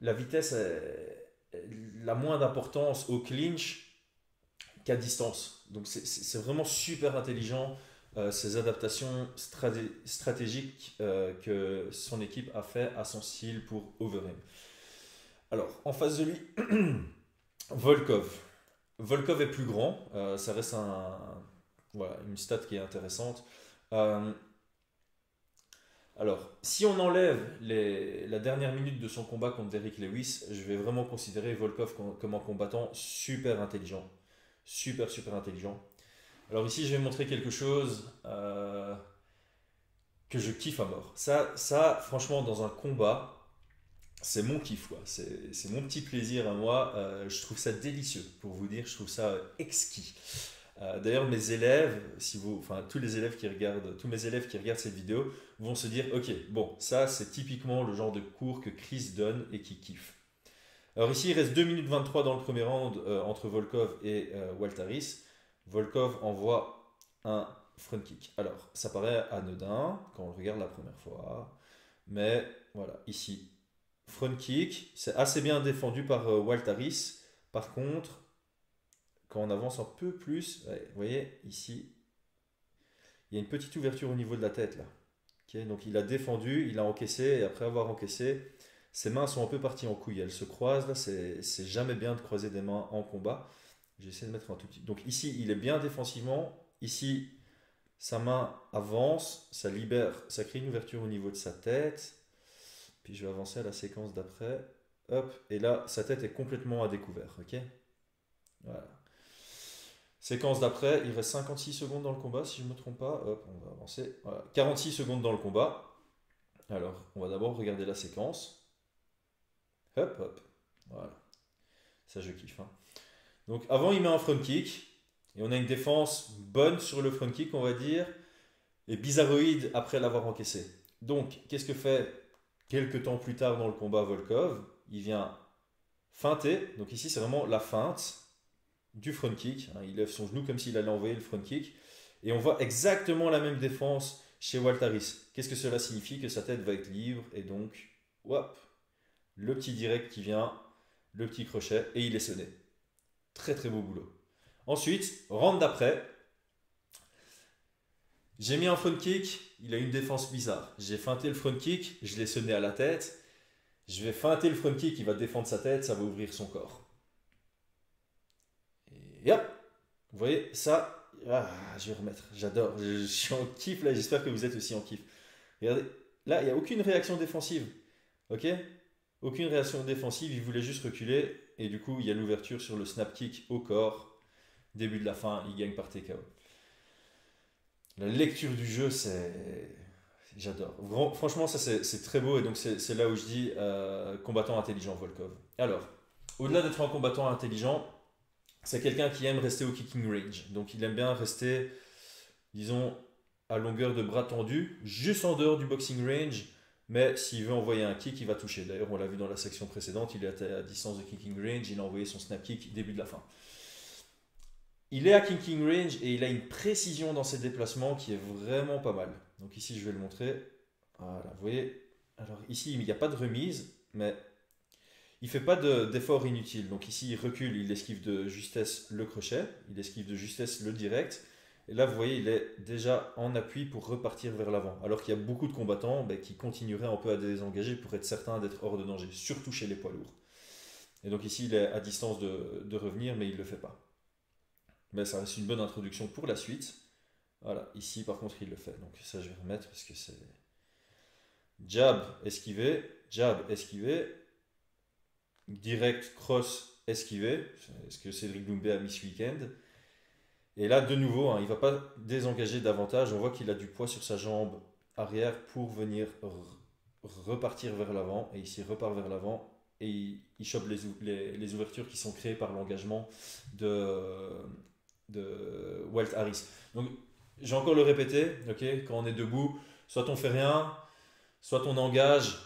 La vitesse a moins d'importance au clinch qu'à distance. Donc, c'est vraiment super intelligent ces adaptations stratégiques que son équipe a fait à son style pour Overeem. Alors, en face de lui, Volkov. Volkov est plus grand, ça reste voilà, une stat qui est intéressante. Euh, alors, si on enlève la dernière minute de son combat contre Derrick Lewis, je vais vraiment considérer Volkov comme un combattant super intelligent. Super, super intelligent. Alors ici, je vais montrer quelque chose que je kiffe à mort. Ça, franchement, dans un combat, c'est mon kiff, quoi. C'est mon petit plaisir à moi. Je trouve ça délicieux, pour vous dire. Je trouve ça exquis. D'ailleurs, mes élèves, enfin tous les élèves qui regardent, tous mes élèves qui regardent cette vidéo vont se dire, ok, bon, ça c'est typiquement le genre de cours que Chris donne et qui kiffe. Alors ici, il reste 2 minutes 23 dans le premier round entre Volkov et Waltaris. Volkov envoie un front kick. Alors, ça paraît anodin quand on le regarde la première fois, mais voilà, ici, front kick, c'est assez bien défendu par Waltaris. Par contre, quand on avance un peu plus, ouais, vous voyez ici, il y a une petite ouverture au niveau de la tête là. Okay, donc il a défendu, il a encaissé, et après avoir encaissé, ses mains sont un peu parties en couille. Elles se croisent là, c'est jamais bien de croiser des mains en combat. J'essaie de mettre un tout petit. Donc ici, il est bien défensivement. Ici, sa main avance, ça libère, ça crée une ouverture au niveau de sa tête. Puis je vais avancer à la séquence d'après. Hop, et là, sa tête est complètement à découvert. Ok. Voilà. Séquence d'après, il reste 56 secondes dans le combat, si je ne me trompe pas. Hop, on va avancer. Voilà. 46 secondes dans le combat. Alors, on va d'abord regarder la séquence. Hop, hop. Voilà. Ça, je kiffe. Hein. Donc, avant, il met un front kick. Et on a une défense bonne sur le front kick, on va dire. Et bizarroïde après l'avoir encaissé. Donc, qu'est-ce que fait quelques temps plus tard dans le combat Volkov? Il vient feinter. Donc, ici, c'est vraiment la feinte du front kick. Il lève son genou comme s'il allait envoyer le front kick. Et on voit exactement la même défense chez Waltaris. Qu'est-ce que cela signifie? Que sa tête va être libre. Et donc, hop, le petit direct qui vient, le petit crochet, et il est sonné. Très très beau boulot. Ensuite, round d'après, j'ai mis un front kick, il a une défense bizarre. J'ai feinté le front kick, je l'ai sonné à la tête. Je vais feinter le front kick, il va défendre sa tête, ça va ouvrir son corps. Et hop, vous voyez, ça, je vais remettre, j'adore, je suis en kiff là, j'espère que vous êtes aussi en kiff. Regardez, là, il n'y a aucune réaction défensive, ok? Aucune réaction défensive, il voulait juste reculer, et du coup, il y a l'ouverture sur le snap kick au corps. début de la fin, il gagne par TKO. La lecture du jeu, j'adore. Franchement, ça c'est très beau et donc c'est là où je dis combattant intelligent Volkov. Alors, au-delà d'être un combattant intelligent, c'est quelqu'un qui aime rester au kicking range. Donc il aime bien rester, disons, à longueur de bras tendu, juste en dehors du boxing range, mais s'il veut envoyer un kick, il va toucher. D'ailleurs, on l'a vu dans la section précédente, il est à distance de kicking range, il a envoyé son snap kick début de la fin. Il est à kicking range et il a une précision dans ses déplacements qui est vraiment pas mal. Donc ici, je vais le montrer. Voilà, vous voyez. Alors ici, il n'y a pas de remise, mais il ne fait pas d'effort inutile. Donc ici, il recule, il esquive de justesse le crochet, il esquive de justesse le direct. Et là, vous voyez, il est déjà en appui pour repartir vers l'avant. Alors qu'il y a beaucoup de combattants qui continueraient un peu à désengager pour être certains d'être hors de danger, surtout chez les poids lourds. Et donc ici, il est à distance de revenir, mais il ne le fait pas. Mais ça reste une bonne introduction pour la suite. Voilà, ici par contre il le fait. Donc ça je vais remettre parce que c'est jab, esquiver, direct, cross, esquiver. C'est ce que Cédric Doumbé a mis ce week-end. Et là de nouveau, il ne va pas désengager davantage. On voit qu'il a du poids sur sa jambe arrière pour venir repartir vers l'avant. Et ici il repart vers l'avant et il chope les ouvertures qui sont créées par l'engagement de Walt Harris. Donc, je vais encore le répéter, quand on est debout, soit on fait rien, soit on engage,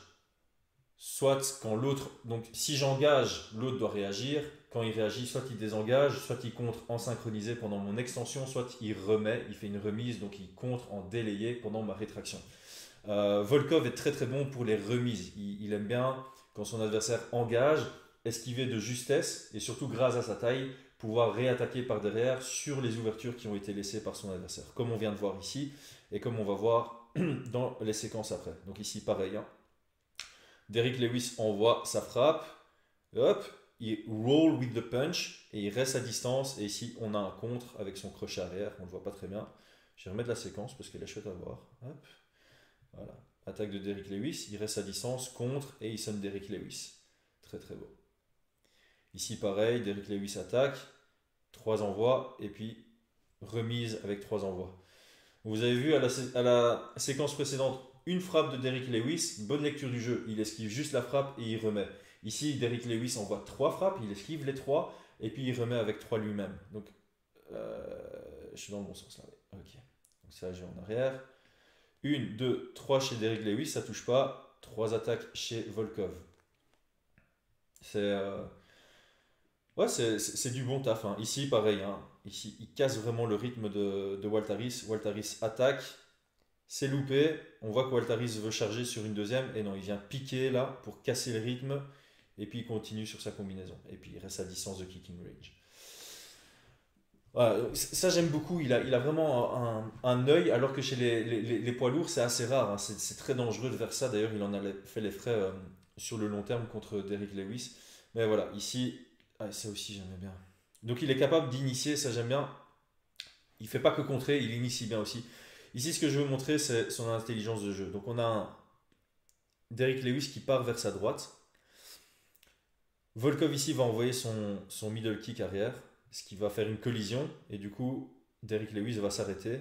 soit quand l'autre... Donc, si j'engage, l'autre doit réagir. Quand il réagit, soit il désengage, soit il contre en synchronisé pendant mon extension, soit il remet, il fait une remise, donc il contre en délayé pendant ma rétraction. Volkov est très très bon pour les remises. Il aime bien, quand son adversaire engage, esquiver de justesse et surtout grâce à sa taille, pouvoir réattaquer par derrière sur les ouvertures qui ont été laissées par son adversaire, comme on vient de voir ici et comme on va voir dans les séquences après. Donc ici pareil, Derrick Lewis envoie sa frappe, hop, il roll with the punch et il reste à distance et ici on a un contre avec son crochet arrière, on ne le voit pas très bien. Je vais remettre la séquence parce qu'elle est chouette à voir. Hop. Voilà, attaque de Derrick Lewis, il reste à distance, contre et il sonne Derrick Lewis. Très très beau. Ici pareil, Derrick Lewis attaque, 3 envois et puis remise avec 3 envois. Vous avez vu à la séquence précédente, une frappe de Derrick Lewis, bonne lecture du jeu, il esquive juste la frappe et il remet. Ici, Derrick Lewis envoie 3 frappes, il esquive les 3 et puis il remet avec 3 lui-même. Donc, je suis dans le bon sens là. Ok. Donc ça, j'ai en arrière. 1, 2, 3 chez Derrick Lewis, ça touche pas. 3 attaques chez Volkov. Ouais, c'est du bon taf. Ici, pareil. Ici, il casse vraiment le rythme de Walt Harris. Walt Harris attaque. C'est loupé. On voit que Walt Harris veut charger sur une deuxième. Et non, il vient piquer là pour casser le rythme. Et puis il continue sur sa combinaison. Et puis il reste à distance de kicking range. Voilà, ça j'aime beaucoup. Il a vraiment un œil. Alors que chez les poids lourds, c'est assez rare. C'est très dangereux de faire ça. D'ailleurs, il en a fait les frais sur le long terme contre Derrick Lewis. Mais voilà, ici. Ça aussi j'aimais bien. Donc il est capable d'initier, ça j'aime bien. Il ne fait pas que contrer, il initie bien aussi. Ici ce que je veux montrer c'est son intelligence de jeu. Donc on a un Derrick Lewis qui part vers sa droite. Volkov ici va envoyer son middle kick arrière, ce qui va faire une collision. Et du coup Derrick Lewis va s'arrêter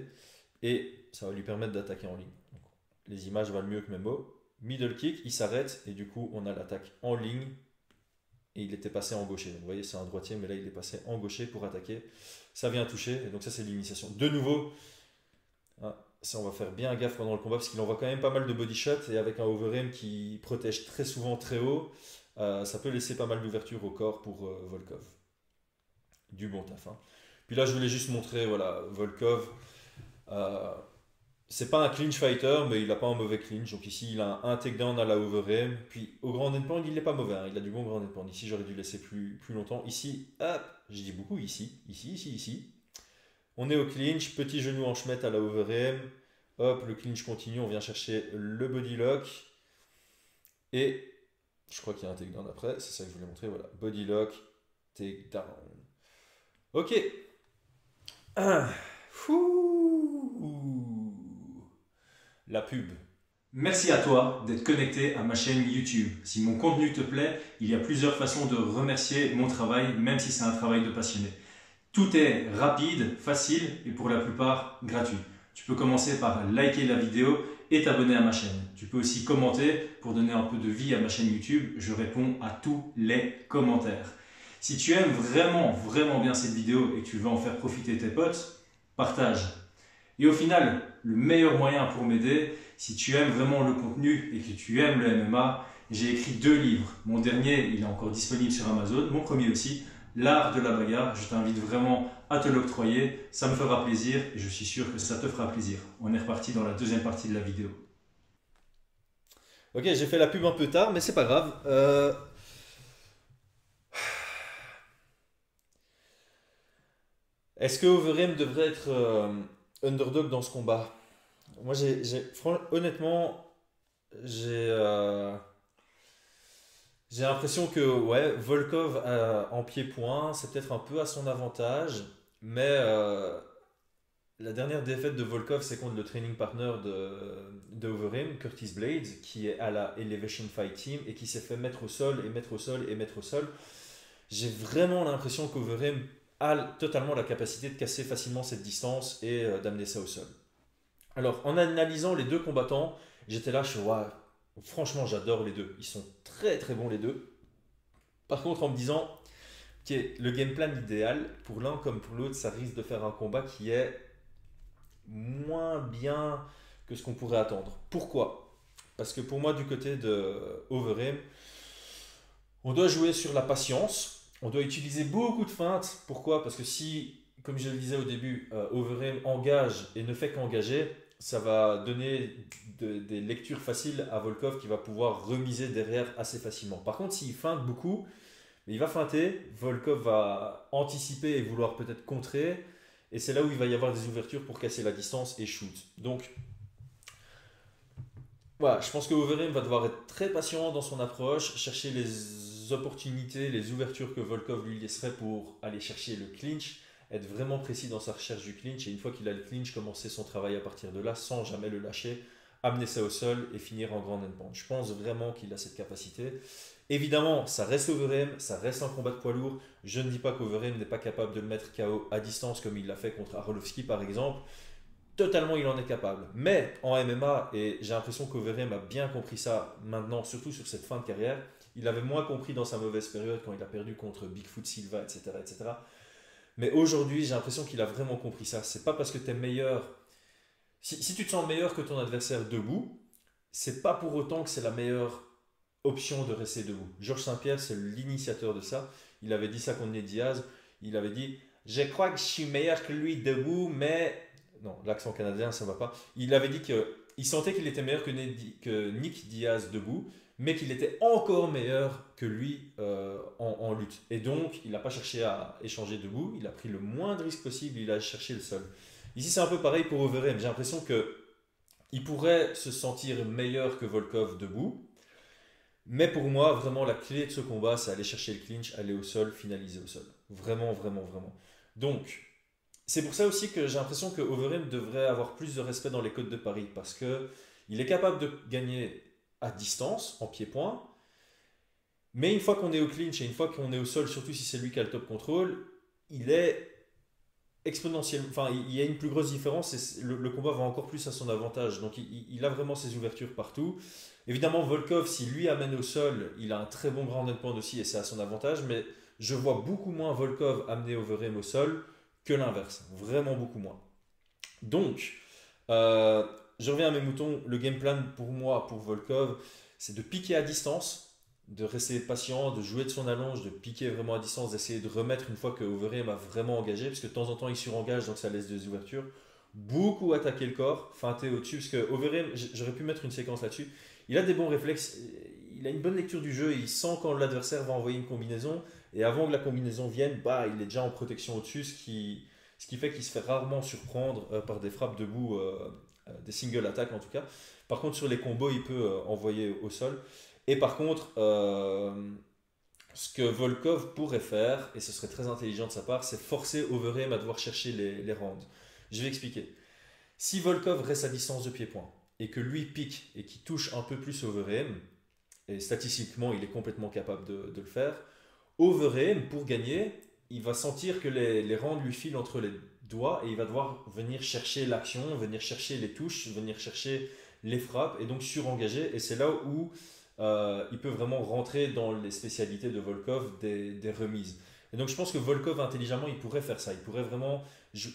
et ça va lui permettre d'attaquer en ligne. Donc, les images valent mieux que mes mots. Middle kick, il s'arrête et du coup on a l'attaque en ligne. Et il était passé en gaucher. Vous voyez, c'est un droitier, mais là, il est passé en gaucher pour attaquer. Ça vient toucher, et donc ça, c'est l'initiation. De nouveau, ça, on va faire bien gaffe pendant le combat, parce qu'il envoie quand même pas mal de body shots, et avec un overhand qui protège très souvent très haut, ça peut laisser pas mal d'ouverture au corps pour Volkov. Du bon taf. Puis là, je voulais juste montrer, voilà, Volkov. C'est pas un clinch fighter, mais il n'a pas un mauvais clinch. Donc ici, il a un takedown à la overhand. Puis au grand end pound, il n'est pas mauvais. Il a du bon grand end pound. Ici, j'aurais dû laisser plus longtemps. Ici, hop, j'ai dit beaucoup ici. Ici. On est au clinch. Petit genou en chemette à la overhand. Hop, le clinch continue. On vient chercher le body lock. Et je crois qu'il y a un takedown après. C'est ça que je voulais montrer. Voilà, body lock, takedown. Ok. La pub. Merci à toi d'être connecté à ma chaîne YouTube. Si mon contenu te plaît, il y a plusieurs façons de remercier mon travail, même si c'est un travail de passionné. Tout est rapide, facile et pour la plupart gratuit. Tu peux commencer par liker la vidéo et t'abonner à ma chaîne. Tu peux aussi commenter pour donner un peu de vie à ma chaîne YouTube. Je réponds à tous les commentaires. Si tu aimes vraiment, vraiment bien cette vidéo et que tu veux en faire profiter tes potes, partage. Et au final, le meilleur moyen pour m'aider, si tu aimes vraiment le contenu et que tu aimes le MMA, j'ai écrit 2 livres. Mon dernier, il est encore disponible sur Amazon. Mon premier aussi, L'art de la bagarre. Je t'invite vraiment à te l'octroyer. Ça me fera plaisir et je suis sûr que ça te fera plaisir. On est reparti dans la deuxième partie de la vidéo. Ok, j'ai fait la pub un peu tard, mais c'est pas grave. Est-ce que Overeem devrait être underdog dans ce combat? Moi, honnêtement, j'ai j'ai l'impression que ouais, Volkov en pied-point, c'est peut-être un peu à son avantage, mais la dernière défaite de Volkov, c'est contre le training partner de Overeem, Curtis Blades, qui est à la Elevation Fight Team et qui s'est fait mettre au sol et mettre au sol et mettre au sol. J'ai vraiment l'impression qu'Overeem a totalement la capacité de casser facilement cette distance et d'amener ça au sol. Alors, en analysant les deux combattants, j'étais là, je suis, ouais, franchement, j'adore les deux. Ils sont très très bons les deux. Par contre, en me disant, ok, le game plan idéal, pour l'un comme pour l'autre, ça risque de faire un combat qui est moins bien que ce qu'on pourrait attendre. Pourquoi? Parce que pour moi, du côté de Overeem, on doit jouer sur la patience, on doit utiliser beaucoup de feintes. Pourquoi? Parce que si, comme je le disais au début, Overeem engage et ne fait qu'engager, ça va donner des lectures faciles à Volkov qui va pouvoir remiser derrière assez facilement. Par contre, s'il feinte beaucoup, il va feinter, Volkov va anticiper et vouloir peut-être contrer, et c'est là où il va y avoir des ouvertures pour casser la distance et shoot. Donc, voilà, je pense que Overeem va devoir être très patient dans son approche, chercher les opportunités, les ouvertures que Volkov lui laisserait pour aller chercher le clinch, être vraiment précis dans sa recherche du clinch et une fois qu'il a le clinch, commencer son travail à partir de là sans jamais le lâcher, amener ça au sol et finir en grand endpoint. Je pense vraiment qu'il a cette capacité. Évidemment, ça reste Overeem, ça reste un combat de poids lourd. Je ne dis pas qu'Overeem n'est pas capable de le mettre KO à distance comme il l'a fait contre Arlovski par exemple. Totalement, il en est capable. Mais en MMA, et j'ai l'impression qu'Overeem a bien compris ça maintenant, surtout sur cette fin de carrière, il avait moins compris dans sa mauvaise période quand il a perdu contre Bigfoot Silva, etc. etc. Mais aujourd'hui, j'ai l'impression qu'il a vraiment compris ça. C'est pas parce que tu es meilleur. Si tu te sens meilleur que ton adversaire debout, c'est pas pour autant que c'est la meilleure option de rester debout. Georges Saint-Pierre, c'est l'initiateur de ça. Il avait dit ça contre Ned Diaz. Il avait dit: je crois que je suis meilleur que lui debout, mais non, l'accent canadien, ça va pas. Il avait dit qu'il sentait qu'il était meilleur que Nick Diaz debout, mais qu'il était encore meilleur que lui en lutte. Et donc, il n'a pas cherché à échanger debout, il a pris le moins de risques possible, il a cherché le sol. Ici, c'est un peu pareil pour Overeem. J'ai l'impression qu'il pourrait se sentir meilleur que Volkov debout, mais pour moi, vraiment, la clé de ce combat, c'est aller chercher le clinch, aller au sol, finaliser au sol. Vraiment, vraiment, vraiment. Donc, c'est pour ça aussi que j'ai l'impression que Overeem devrait avoir plus de respect dans les codes de Paris parce que il est capable de gagner à distance, en pied-point, mais une fois qu'on est au clinch et une fois qu'on est au sol, surtout si c'est lui qui a le top control, il est exponentiellement. Enfin, il y a une plus grosse différence et le combat va encore plus à son avantage. Donc, il a vraiment ses ouvertures partout. Évidemment, Volkov, si lui amène au sol, il a un très bon grand endpoint aussi et c'est à son avantage, mais je vois beaucoup moins Volkov amener Overeem au sol que l'inverse, vraiment beaucoup moins. Donc, euh, je reviens à mes moutons. Le game plan pour moi, pour Volkov, c'est de piquer à distance, de rester patient, de jouer de son allonge, de piquer vraiment à distance, d'essayer de remettre une fois que Overeem a vraiment engagé, parce que de temps en temps il surengage, donc ça laisse des ouvertures. Beaucoup attaquer le corps, feinter au-dessus, parce que Overeem, j'aurais pu mettre une séquence là-dessus. Il a des bons réflexes, il a une bonne lecture du jeu, il sent quand l'adversaire va envoyer une combinaison, et avant que la combinaison vienne, bah, il est déjà en protection au-dessus, ce qui fait qu'il se fait rarement surprendre par des frappes debout, des single attaques en tout cas. Par contre, sur les combos, il peut envoyer au sol. Et par contre, ce que Volkov pourrait faire, et ce serait très intelligent de sa part, c'est forcer Overeem à devoir chercher les rounds. Je vais expliquer. Si Volkov reste à distance de pied-point et que lui pique et qu'il touche un peu plus Overeem, et statistiquement il est complètement capable de le faire, Overeem, pour gagner, il va sentir que les rounds lui filent entre les doigts et il va devoir venir chercher l'action, venir chercher les touches, venir chercher les frappes et donc surengager. Et c'est là où il peut vraiment rentrer dans les spécialités de Volkov des remises. Et donc je pense que Volkov intelligemment il pourrait faire ça. Il pourrait vraiment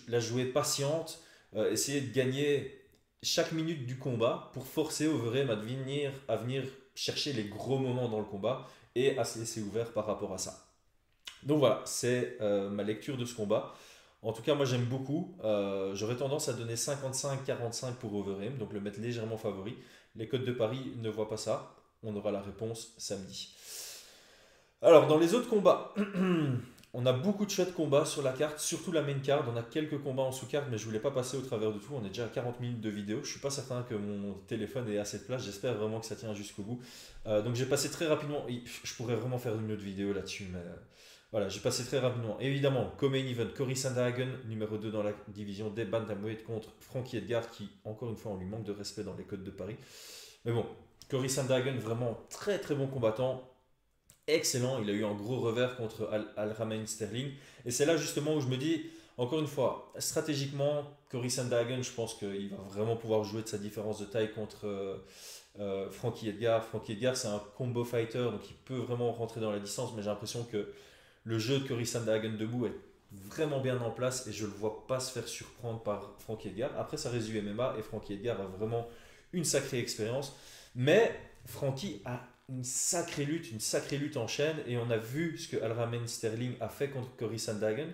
la jouer patiente, essayer de gagner chaque minute du combat pour forcer Overeem à venir chercher les gros moments dans le combat et à se laisser ouvert par rapport à ça. Donc voilà, c'est ma lecture de ce combat. En tout cas, moi j'aime beaucoup. J'aurais tendance à donner 55-45 pour Overeem, donc le mettre légèrement favori. Les codes de Paris ne voient pas ça. On aura la réponse samedi. Alors, dans les autres combats, on a beaucoup de chouettes combats sur la carte, surtout la main card. On a quelques combats en sous-carte, mais je ne voulais pas passer au travers de tout. On est déjà à 40 minutes de vidéo. Je ne suis pas certain que mon téléphone ait assez de place. J'espère vraiment que ça tient jusqu'au bout. Donc, j'ai passé très rapidement. Je pourrais vraiment faire une autre vidéo là-dessus, mais voilà, j'ai passé très rapidement. Évidemment, co-main event, Cory Sandhagen, numéro 2 dans la division des bantamweight contre Frankie Edgar, qui, encore une fois, on lui manque de respect dans les codes de Paris. Mais bon, Cory Sandhagen, vraiment très très bon combattant. Excellent, il a eu un gros revers contre Aljamain Sterling. Et c'est là justement où je me dis, encore une fois, stratégiquement, Cory Sandhagen, je pense qu'il va vraiment pouvoir jouer de sa différence de taille contre Frankie Edgar. Frankie Edgar, c'est un combo fighter, donc il peut vraiment rentrer dans la distance, mais j'ai l'impression que le jeu de Cory Sandhagen debout est vraiment bien en place et je ne le vois pas se faire surprendre par Frankie Edgar. Après, ça reste du MMA et Frankie Edgar a vraiment une sacrée expérience. Mais Frankie a une sacrée lutte en chaîne et on a vu ce que Aljamain Sterling a fait contre Cory Sandhagen.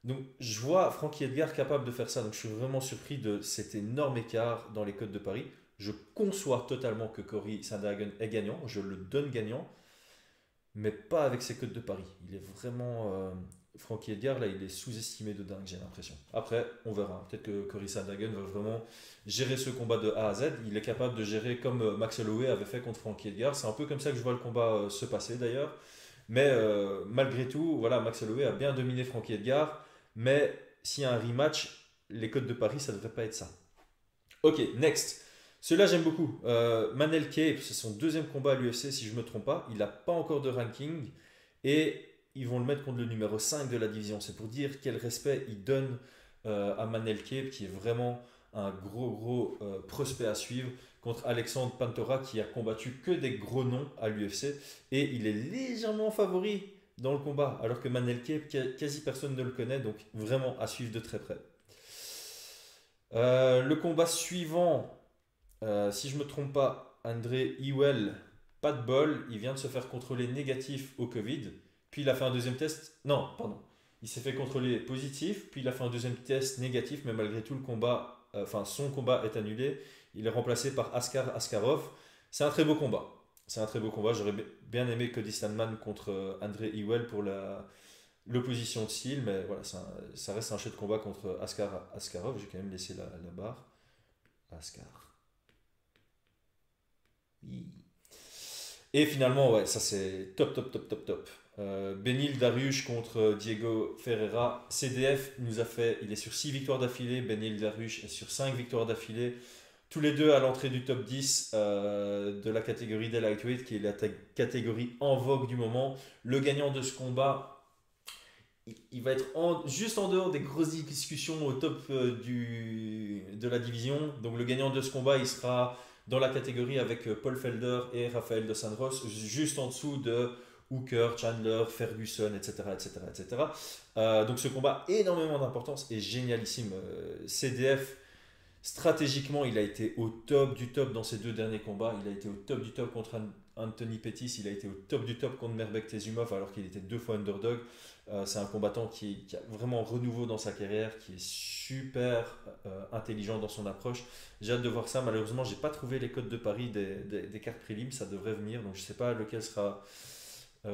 Donc je vois Frankie Edgar capable de faire ça. Donc je suis vraiment surpris de cet énorme écart dans les codes de Paris. Je conçois totalement que Cory Sandhagen est gagnant, je le donne gagnant, mais pas avec ses codes de Paris. Il est vraiment... Frankie Edgar, là, il est sous-estimé de dingue, j'ai l'impression. Après, on verra. Peut-être que Cory Sandhagen va vraiment gérer ce combat de A à Z. Il est capable de gérer comme Max Holloway avait fait contre Frankie Edgar. C'est un peu comme ça que je vois le combat se passer d'ailleurs. Mais malgré tout, voilà, Max Holloway a bien dominé Frankie Edgar. Mais s'il y a un rematch, les codes de Paris, ça ne devrait pas être ça. Ok, next. Celui-là, j'aime beaucoup. Manel Kape, c'est son deuxième combat à l'UFC, si je ne me trompe pas. Il n'a pas encore de ranking. Et ils vont le mettre contre le numéro 5 de la division. C'est pour dire quel respect ils donnent à Manel Kape, qui est vraiment un gros prospect à suivre, contre Alexandre Pantoja, qui a combattu que des gros noms à l'UFC. Et il est légèrement favori dans le combat, alors que Manel Kape, quasi personne ne le connaît, donc vraiment à suivre de très près. Le combat suivant, si je ne me trompe pas, André Ewell, pas de bol, il vient de se faire contrôler négatif au Covid. Puis il a fait un deuxième test. Non, pardon. Il s'est fait contrôler positif, puis il a fait un deuxième test négatif, mais malgré tout, son combat est annulé. Il est remplacé par Askar Askarov. C'est un très beau combat. J'aurais bien aimé Cody Stamann contre André Ewell pour l'opposition de style, mais voilà, ça reste un chouette combat contre Askar Askarov. J'ai quand même laissé la barre. Askar. Oui. Et finalement, ouais, ça c'est top. Benil Dariush contre Diego Ferreira. CDF il est sur 6 victoires d'affilée. Benil Dariush est sur 5 victoires d'affilée. Tous les deux à l'entrée du top 10 de la catégorie des lightweight, qui est la catégorie en vogue du moment. Le gagnant de ce combat, il va être juste en dehors des grosses discussions au top de la division. Donc le gagnant de ce combat, il sera dans la catégorie avec Paul Felder et Rafael Dos Anjos, juste en dessous de Hooker, Chandler, Ferguson, etc. Donc ce combat, énormément d'importance et génialissime. CDF, stratégiquement, il a été au top du top dans ses deux derniers combats. Il a été au top du top contre Anthony Pettis, il a été au top du top contre Merbek Tezumov alors qu'il était 2 fois underdog. C'est un combattant qui a vraiment un renouveau dans sa carrière, qui est super intelligent dans son approche. J'ai hâte de voir ça. Malheureusement, j'ai pas trouvé les codes de Paris des cartes prélims, ça devrait venir, donc je sais pas lequel sera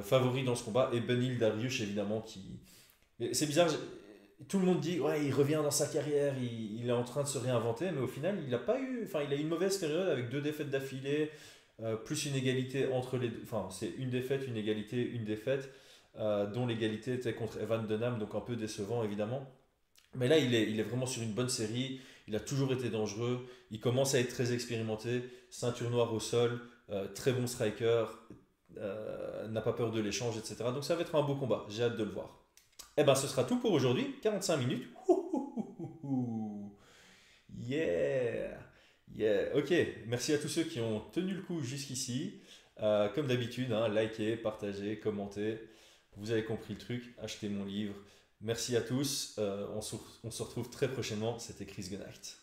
favori dans ce combat. Et Benil Dariush, évidemment, c'est bizarre, tout le monde dit ouais, il revient dans sa carrière, il est en train de se réinventer, mais au final, il a eu une mauvaise période avec 2 défaites d'affilée, plus une égalité entre les deux. Enfin, c'est une défaite, une égalité, une défaite. Dont l'égalité était contre Evan Dunham, donc un peu décevant évidemment. Mais là, il est vraiment sur une bonne série, il a toujours été dangereux, il commence à être très expérimenté, ceinture noire au sol, très bon striker, n'a pas peur de l'échange, etc. Donc ça va être un beau combat, j'ai hâte de le voir. Eh ben, ce sera tout pour aujourd'hui. 45 minutes. Yeah! Yeah! Ok, merci à tous ceux qui ont tenu le coup jusqu'ici. Comme d'habitude, hein, likez, partagez, commentez. Vous avez compris le truc, achetez mon livre. Merci à tous. On se retrouve très prochainement. C'était Chris Gunnacht.